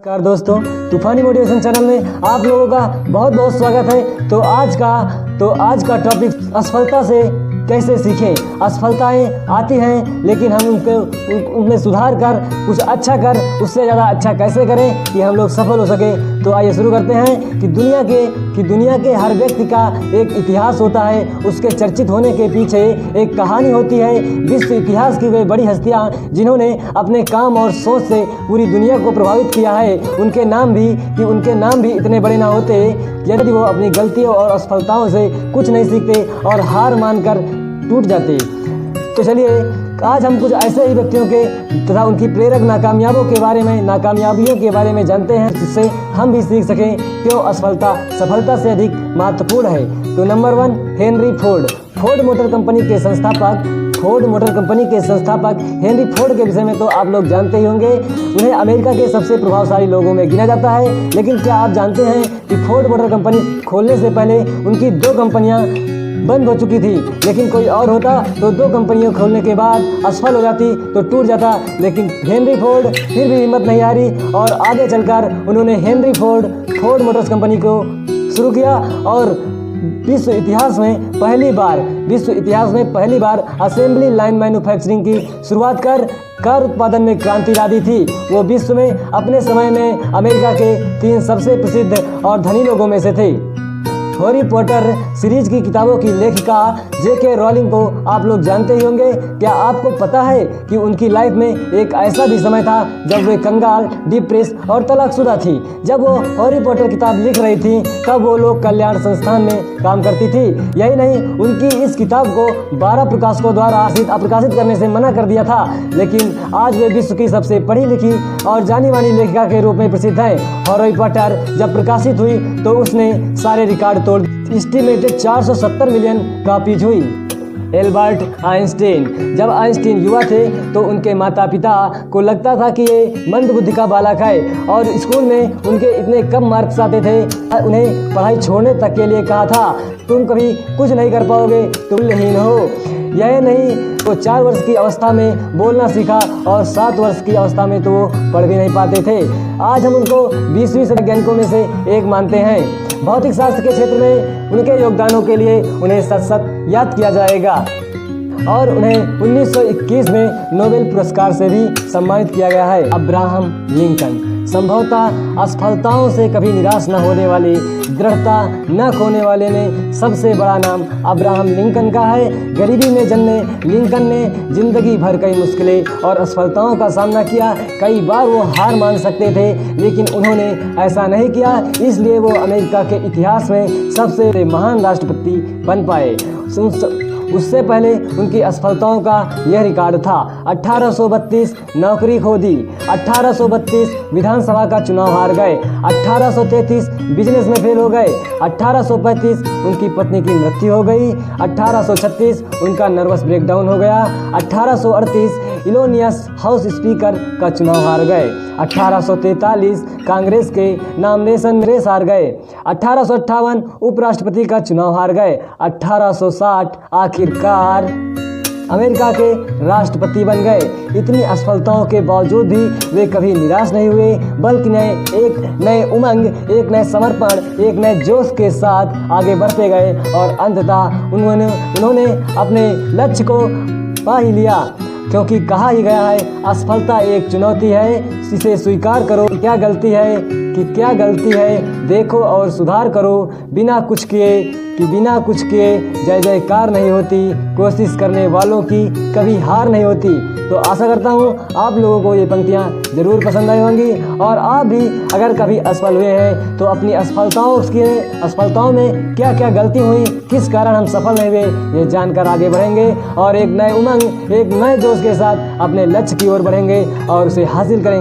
नमस्कार दोस्तों, तूफानी मोटिवेशन चैनल में आप लोगों का बहुत बहुत स्वागत है। तो आज का टॉपिक असफलता से कैसे सीखें। असफलताएं आती हैं लेकिन हम उनमें सुधार कर कुछ अच्छा कर उससे ज़्यादा अच्छा कैसे करें कि हम लोग सफल हो सकें। तो आइए शुरू करते हैं कि दुनिया के हर व्यक्ति का एक इतिहास होता है। उसके चर्चित होने के पीछे एक कहानी होती है। विश्व इतिहास की वे बड़ी हस्तियाँ जिन्होंने अपने काम और सोच से पूरी दुनिया को प्रभावित किया है, उनके नाम भी इतने बड़े ना होते यदि वो अपनी गलतियों और असफलताओं से कुछ नहीं सीखते और हार मानकर टूट जाते। तो चलिए आज हम कुछ ऐसे ही व्यक्तियों के तथा उनकी प्रेरक नाकामयाबियों के बारे में जानते हैं, जिससे हम भी सीख सकें क्यों असफलता सफलता से अधिक महत्वपूर्ण है। तो number 1, Henry Ford motor company के संस्थापक हेनरी फोर्ड के विषय में तो आप लोग जानते ही होंगे। उन्हें अमेरिका के सबसे प्रभावशाली लोगों में गिना जाता है। लेकिन क्या आप जानते हैं कि फोर्ड मोटर कंपनी खोलने से पहले उनकी 2 कंपनियां बंद हो चुकी थी। लेकिन कोई और होता तो 2 कंपनियों खोलने के बाद असफल हो जाती तो टूट जाता। लेकिन हेनरी फोर्ड फिर भी हिम्मत नहीं हारी और आगे चलकर उन्होंने हेनरी फोर्ड मोटर्स कंपनी को शुरू किया और विश्व इतिहास में पहली बार असेंबली लाइन मैन्युफैक्चरिंग की शुरुआत कर कार उत्पादन में क्रांति ला दी थी। वो विश्व में अपने समय में अमेरिका के 3 सबसे प्रसिद्ध और धनी लोगों में से थे। हैरी पॉटर सीरीज की किताबों की लेखिका J.K. रॉलिंग को आप लोग जानते ही होंगे। क्या आपको पता है कि उनकी लाइफ में एक ऐसा भी समय था जब वे कंगाल, डिप्रेस और तलाकशुदा थी। जब वो हैरी पॉटर किताब लिख रही थी तब वो लोक कल्याण संस्थान में काम करती थी। यही नहीं, उनकी इस किताब को 12 प्रकाशकों द्वारा अप्रकाशित करने से मना कर दिया था। लेकिन आज वे विश्व की सबसे पढ़ी लिखी और जानी मानी लेखिका के रूप में प्रसिद्ध है। हैरी पॉटर जब प्रकाशित हुई तो उसने सारे रिकॉर्ड तोड़ एस्टिमेटेड 470 मिलियन कॉपीज हुई। एल्बर्ट आइंस्टीन जब आइंस्टीन युवा थे तो उनके माता पिता को लगता था कि ये मंदबुद्धि का बालक है और स्कूल में उनके इतने कम मार्क्स आते थे, उन्हें पढ़ाई छोड़ने तक के लिए कहा था, तुम कभी कुछ नहीं कर पाओगे, तुम हीन हो। यह नहीं, वो 4 वर्ष की अवस्था में बोलना सीखा और 7 वर्ष की अवस्था में तो वो पढ़ भी नहीं पाते थे। आज हम उनको 20वीं सदी के वैज्ञानिकों में से एक मानते हैं। भौतिक शास्त्र के क्षेत्र में उनके योगदानों के लिए उन्हें सतत याद किया जाएगा और उन्हें 1921 में नोबेल पुरस्कार से भी सम्मानित किया गया है। अब्राहम लिंकन संभवतः असफलताओं से कभी निराश न होने वाले, दृढ़ता न खोने वाले ने सबसे बड़ा नाम अब्राहम लिंकन का है। गरीबी में जन्मे लिंकन ने जिंदगी भर कई मुश्किलें और असफलताओं का सामना किया। कई बार वो हार मान सकते थे लेकिन उन्होंने ऐसा नहीं किया, इसलिए वो अमेरिका के इतिहास में सबसे महान राष्ट्रपति बन पाए। उससे पहले उनकी असफलताओं का यह रिकॉर्ड था। 1832 नौकरी खो दी, 1832 विधानसभा का चुनाव हार गए, 1833 बिजनेस में फेल हो गए, 1835 उनकी पत्नी की मृत्यु हो गई, 1836 उनका नर्वस ब्रेकडाउन हो गया, 1838 इलोनियस हाउस स्पीकर का चुनाव हार गए, 1843 कांग्रेस के नॉमिनेशन रेस हार गए, 1858 उपराष्ट्रपति का चुनाव हार गए, 1860 आखिरकार अमेरिका के राष्ट्रपति बन गए। इतनी असफलताओं के बावजूद भी वे कभी निराश नहीं हुए, बल्कि एक नए उमंग, एक नए समर्पण, एक नए जोश के साथ आगे बढ़ते गए और अंततः उन्होंने अपने लक्ष्य को पा ही लिया। क्योंकि कहा ही गया है, असफलता एक चुनौती है, इसे स्वीकार करो। क्या गलती है देखो और सुधार करो। बिना कुछ किए जय जयकार नहीं होती, कोशिश करने वालों की कभी हार नहीं होती। तो आशा करता हूँ आप लोगों को ये पंक्तियाँ ज़रूर पसंद आई होंगी और आप भी अगर कभी असफल हुए हैं तो अपनी असफलताओं में क्या क्या गलती हुई, किस कारण हम सफल नहीं हुए, ये जानकर आगे बढ़ेंगे और एक नए उमंग, एक नए जोश के साथ अपने लक्ष्य की ओर बढ़ेंगे और उसे हासिल करेंगे।